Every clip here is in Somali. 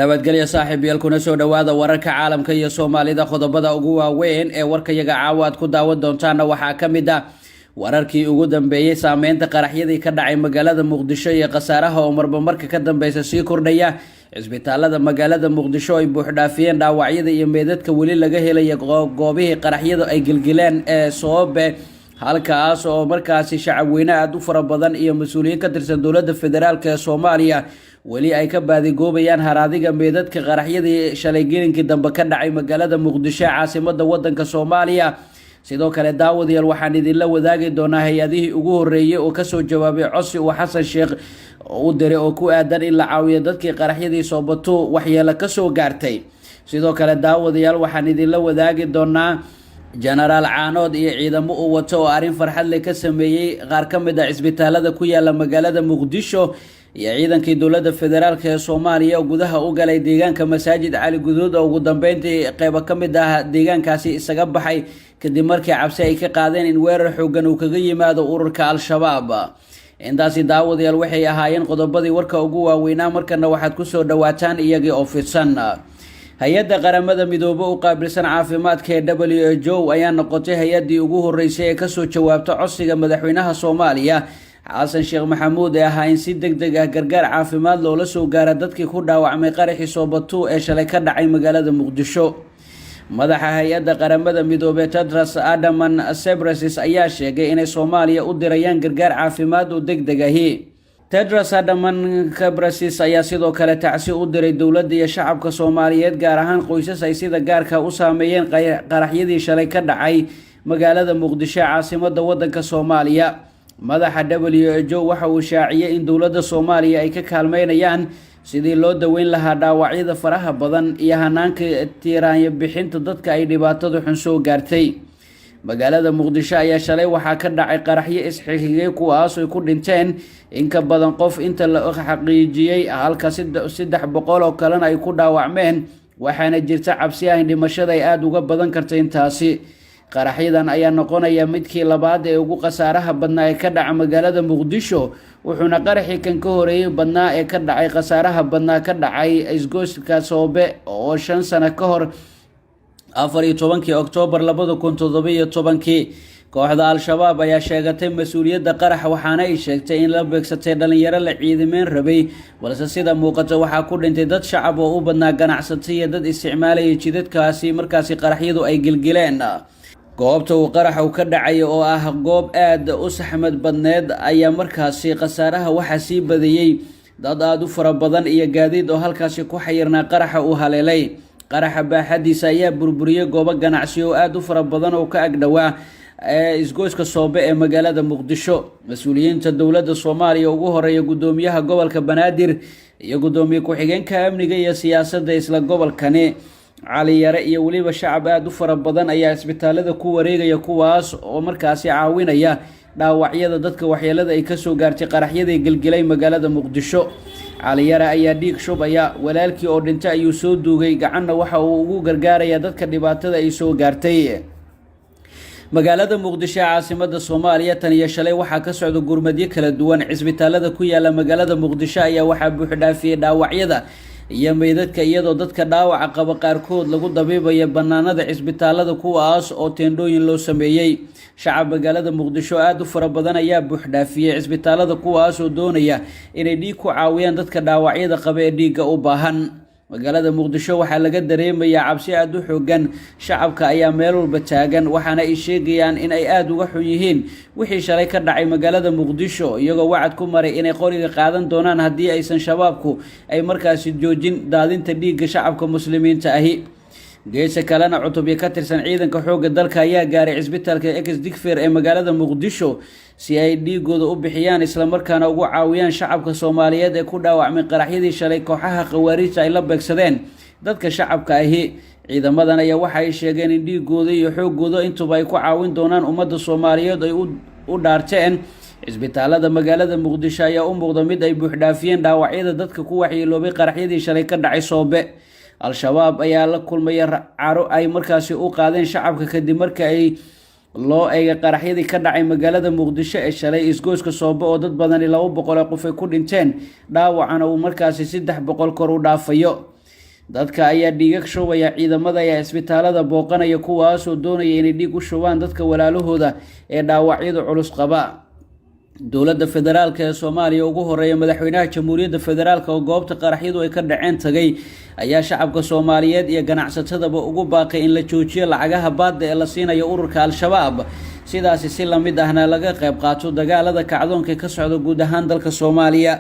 nabadgelyo saaxiibayaal kuna soo dhawaada wararka caalamka iyo Soomaalida qodobada ugu waaweyn ee warkayaga caawaad ku daawan doontaan waxaa kamid ah wararkii ugu dambeeyay saameynta qaraxyadii ka dhacay magaalada Muqdisho iyo qasaaraha oo marba marka ka dambaysa sii kordhaya isbitaalada magaalada Muqdisho ay buux dhaafiyeen dhaawacyada iyo meedadka wali laga helay goobihii qaraxyada ay gilgileen ee Soobe halkaas oo markaasi shacab weyne aad u fara badan iyo mas'uuliyiin ka tirsan dowladda federaalka ee Soomaaliya wali ay ka baadigoobayaan haraadiga meedadka qaraxyadii shalay gelinkii dambe ka dhacay magaalada Muqdisho caasimadda wadanka Soomaaliya sidoo kale daawadayaal waxaan idinla wadaagi doonaa hay'adihii ugu horeeyay oo ka soo jawaabay codsi uu Xasan Sheekh u diray oo ku aadan in la caawiyo dadkii qaraxyadii Soobato waxyeelo ka soo gaartay sidoo kale daawadayaal waxaan idinla wadaagi doonaa General Caanood iyo ciidamo uu wato oo arin farxad leh ka sameeyay qaar ka mid ah isbitaalada ku yaala magaalada Muqdisho iyo ciidankii dowladda federaalka ee Soomaaliya oo gudaha u galay deegaanka Masaajid Cali Guduud oo ugu dambeyntii qayb ka mid ah deegaankaasi isaga baxay kadib markii cabsi ay ka qaadeen in weerar xooggan uu kaga yimaado ururka Al-Shabaab intaasi daawadayaal waxay ahaayeen qodobadii warka ugu waaweynaa markana waxaad ku soo dhawaataan iyagii oo fidsan hay'adda qaramada midoobay u qaabilsan caafimaadka ee WHO ayaa noqotay hay'adii ugu horeysay ee ka soo jawaabta codsiga madaxweynaha Soomaaliya Xasan Sheekh Maxamuud ee ahaa in si degdeg ah gargaar caafimaad loola soo gaaro dadkii ku dhaawacmay qaraxii Soobato ee shalay ka dhacay magaalada Muqdisho madaxa hay'adda qaramada midoobay Tedros Adhanom Ghebreyesus ayaa sheegay in Soomaaliya u dirayaan gargaar caafimaad oo degdeg ah Tedros Adhanom Ghebreyesus ayaa sidoo kale tacsi u diray dowladda iyo shacabka Soomaaliyeed gaar ahaan qoysas ay sida gaarka u saameeyeen qaraxyadii shalay ka dhacay magaalada Muqdisho caasimadda wadanka Soomaaliya madaxa WHO waxa uu shaaciyay in dowladda Soomaaliya ay ka kaalmeynayaan sidii loo daweyn lahaa dhaawacyada faraha badan iyo hanaanka tiiraanyo bixinta dadka ay dhibaatadu xun soo gaartay magaalada Muqdisho ayaa shalay waxaa ka dhacay qaraxyo isxigay kuwaas oo ku dhinteen in ka badan qof inta la xaqiijiyay halka 300 oo kalena ay ku dhaawacmeen waxaana jirta cabsi ah in dhimashada ay aad uga badan karto intaasi qaraxyadan ayaa noqonaya midkii labaad ee ugu qasaaraha badnaa ee ka dhaca magaalada Muqdisho wuxuuna qaraxii kan ka horeeyay badnaa ee ka dhacay qasaaraha badnaa ka dhacay isgoyska Soobe oo 5 sano ka hor 14 Oktoobar 2017 kooxda Al-Shabaab ayaa sheegatay mas'uuliyadda qarax waxaana ay sheegtay in la beegsatay dhalinyaro la ciidameen rabay balse sida muuqata waxaa ku dhintay dad shacab oo u badnaa ganacsato iyo dad isticmaalaya jidadkaasi markaasi qaraxyadu ay gilgileen goobta uu qarax ka dhacay oo ah goob aad u saxmad badneed ayaa markaasi qasaaraha waxa sii badiyay dad aad u fara badan iyo gaadiid oo halkaasi ku xayirnaa qaraxa uu haleelay qaraxa baaxadiisa ayaa burburiyay goobo ganacsi oo aad u fara badan oo ka agdhawaa isgoyska Soobe ee magaalada Muqdisho mas'uuliyiinta dowladda Soomaaliya ugu horeeya gudoomiyaha gobolka Banaadir iyo gudoomiye ku-xigeenka amniga iyo siyaasadda isla gobolkani Cali Yare iyo waliba shacab aad u fara badan ayaa isbitaalada ku wareegaya kuwaas oo markaasi caawinaya dhaawacyada dadka waxyeelada ay ka soo gaartay qaraxyadii gilgilay magaalada Muqdisho Cali Yare ayaa dhiig shubaya walaalkii oo dhintay ayuu soo duugay gacanna waxa uu ugu gargaaraya dadka dhibaatada ay soo gaartay magaalada Muqdisho caasimadda Soomaaliya tan iyo shalay waxaa ka socda gurmadyo kala duwan isbitaalada ku yaala magaalada Muqdisho ayaa waxaa buux dhaafiyay dhaawacyada iyo meedadka iyadoo dadka dhaawaca qaba qaarkood lagu dabiibayo banaanada isbitaalada kuwaas oo teendhooyin loo sameeyay shacab magaalada Muqdisho aad u fara badan ayaa buux dhaafiyay isbitaalada kuwaas oo doonaya inay dhiig ku caawiyaan dadka dhaawacyada qaba ee dhiigga u baahan magaalada Muqdisho waxaa laga dareemayaa cabsi aad u xooggan shacabka ayaa meel walba taagan waxaana ay sheegayaan in ay aad uga xun yihiin wixii shalay ka dhacay magaalada Muqdisho iyagoo wacad ku maray inay qoriga qaadan doonaan haddii aysan shabaabku ay markaasi joojin daadinta dhiigga shacabka muslimiinta ahi geeska kalena cutubyo ka tirsan ciidanka xoogga dalka ayaa gaaray isbitaalka Digfaar ee magaalada Muqdisho si ay dhiigooda u bixiyaan isla markaana ugu caawiyaan shacabka Soomaaliyeed ee ku dhaawacmay qaraxyadii shalay kooxaha qawaariijta ay la beegsadeen dadka shacabka ahi ciidamadan ayaa waxa ay sheegeen in dhiigooda iyo xoogooda intuba ay ku caawin doonaan ummadda Soomaaliyeed ay u dhaarteen isbitaalada magaalada Muqdisho ayaa u muuqda mid ay buux dhaafiyeen dhaawacyada dadka ku waxyeeloobay qaraxyadii shalay ka dhacay Soobe Al-Shabaab ayaa la kulmay caro ay markaasi u qaadeen shacabka kadib markii ay loo eegay qaraxyadii ka dhacay magaalada Muqdisho ee shalay isgoyska Soobe oo dad badan 200 qof ay ku dhinteen dhaawacana uu markaasi 300 kor u dhaafayo dadka ayaa dhiigag shubaya, ciidamada ayaa isbitaalada booqanaya kuwaasoo doonaya inay dhiig u shubaan dadka walaalahooda ee dhaawacyada culus qaba. dowladda federaalk ee Soomaaliya ugu horeeya madaxweynaha Jamhuuriyadda Federaalk oo goobta qaraxyadu ay ka dhaceen tagay ayaa shacabka Soomaaliyeed iyo ganacsatadaba ugu baaqay in la joojiyo lacagaha baadda ee la siinayo ururka Al-Shabaab, sidaasi si la mid ahna laga qayb qaato dagaalada kacdoonka ka socda guud ahaan dalka Soomaaliya.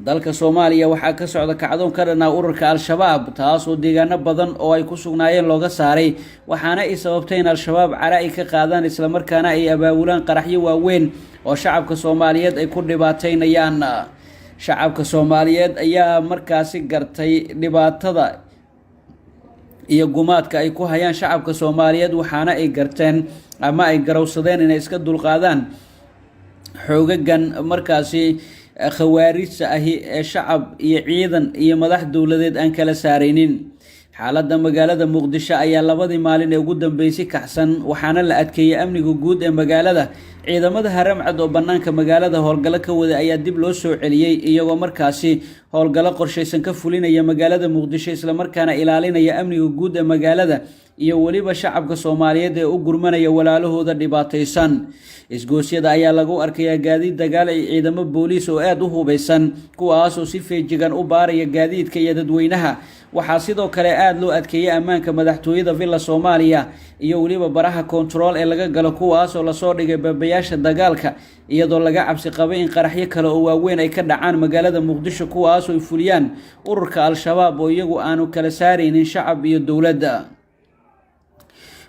dalka Soomaaliya waxaa ka socda kacdoon ka dhan ah ururka Al-Shabaab, taasoo deegaano badan oo ay ku sugnaayeen looga saaray, waxaana ay sababtay in Al-Shabaab cara ay ka qaadaan isla markaana ay abaabulaan qaraxyo waaweyn oo shacabka Soomaaliyeed ay ku dhibaateynayaan. shacabka Soomaaliyeed ayaa markaasi gartay dhibaatada iyo gumaadka ay ku hayaan shacabka Soomaaliyeed, waxaana ay garteen ama ay garowsadeen inay iska dulqaadaan xoogagan markaasi khawaarijta ahi ee shacab iyo ciidan iyo madax dowladeed aan kala saaraynin. xaaladda magaalada Muqdisho ayaa labadii maalin ee ugu dambeysay kacsan, waxaana la adkeeyay amniga guud ee magaalada. ciidamada haramcad oo bannaanka magaalada howlgallo ka wada ayaa dib loo soo celiyey, iyagoo markaasi howlgallo qorshaysan ka fulinaya magaalada Muqdisho isla markaana ilaalinaya amniga guud ee magaalada iyo weliba shacabka Soomaaliyeed ee u gurmanaya walaalahooda dhibaataysan. isgoosyada ayaa lagu arkayaa gaadiid dagaal iyo ciidamo booliis oo aad u hubeysan, kuwaasoo si feejigan u baaraya gaadiidka iyo dadweynaha. waxaa sidoo kale aad loo adkeeyay ammaanka madaxtooyada Villa Soomaaliya iyo weliba baraha control ee laga galo, kuwaasoo lasoo dhigay baabayaasha dagaalka, iyadoo laga cabsi qabay in qaraxyo kale oo waaweyn ay ka dhacaan magaalada Muqdisho, kuwaasoo ay fuliyaan ururka Al-Shabaab oo iyagu aanu kala saaraynin shacab iyo dowladda.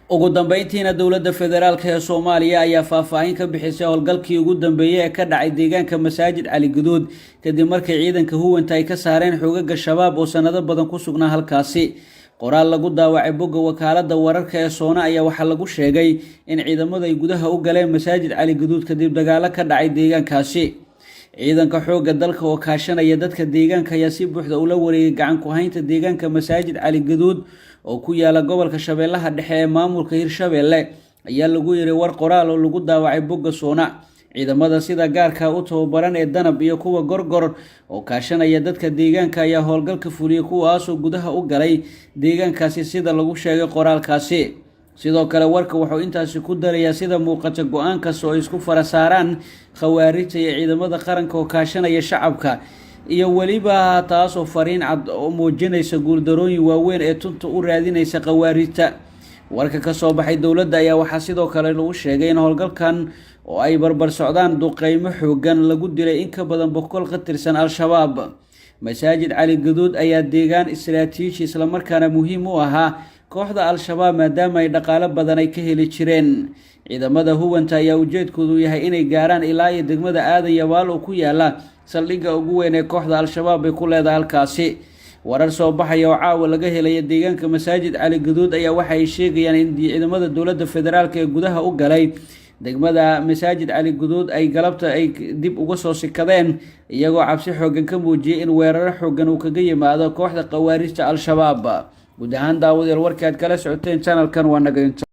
ugu dambeyntiina dowladda federaalk ee Soomaaliya ayaa faahfaahin ka bixisay howlgalkii ugu dambeeyay ee ka dhacay deegaanka Masaajid Cali Gaduud kadib markii ciidanka huwanta ay ka saareen xoogaga shabaab oo sanado badan ku sugnaa halkaasi. qoraal lagu daawacay bogga wakaaladda wararka ee Soona ayaa waxaa lagu sheegay in ciidamadu ay gudaha u galeen Masaajid Cali Gaduud kadib dagaalo ka dhacay deegaankaasi. ciidanka xoogga dalka oo kaashanaya dadka deegaanka ayaa si buuxda ula wareegay gacan ku haynta deegaanka Masaajid Cali Gaduud oo ku yaala gobolka Shabeellaha Dhexe ee maamulka Hirshabeelle, ayaa lagu yiri war qoraal oo lagu daawacay bogga Soona. ciidamada sida gaarka u tababaran ee Danab iyo kuwa Gorgor oo kaashanaya dadka deegaanka ayaa howlgalka fuliyay, kuwaasoo gudaha u galay deegaankaasi sida lagu sheegay qoraalkaasi. sidoo kale warka wuxuu intaasi ku darayaa sida muuqata go'aankaas oo isku fara saaraan khawaarijta iyo ciidamada qaranka oo kaashanaya shacabka, iyo weliba taasoo fariin cad oo muujinaysa guuldarooyin waaweyn ee tunta u raadinaysa khawaarijta. warka ka soo baxay dowladda ayaa waxaa sidoo kale lagu sheegay in howlgalkan oo ay barbar socdaan duqeymo xoogan lagu dilay in ka badan 100 ka tirsan Al-Shabaab. Masaajid Cali Gaduud ayaa deegaan istiraatiiji isla markaana muhiim u ahaa kooxda Al-Shabaab maadaama ay dhaqaale badan ay ka heli jireen. ciidamada huwanta ayaa ujeedkoodu yahay inay gaaraan ilaa iyo degmada Aadan Yabaal oo ku yaala saldhigga ugu weyn ee kooxda Al-Shabaab ay ku leedahay halkaasi. warar soo baxaya oo caawa laga helay deegaanka Masaajid Cali Gaduud ayaa waxa ay sheegayaan in ciidamada dowladda federaalk ee gudaha u galay degmada Masaajid Cali Gaduud ay galabta ay dib uga soo sikadeen, iyagoo cabsi xoogan ka muujiyay in weerar xoogan uu kaga yimaado kooxda khawaarijta Al-Shabaab. guud ahaan daawadayaal warkaad kala socoteen channelkan waa naga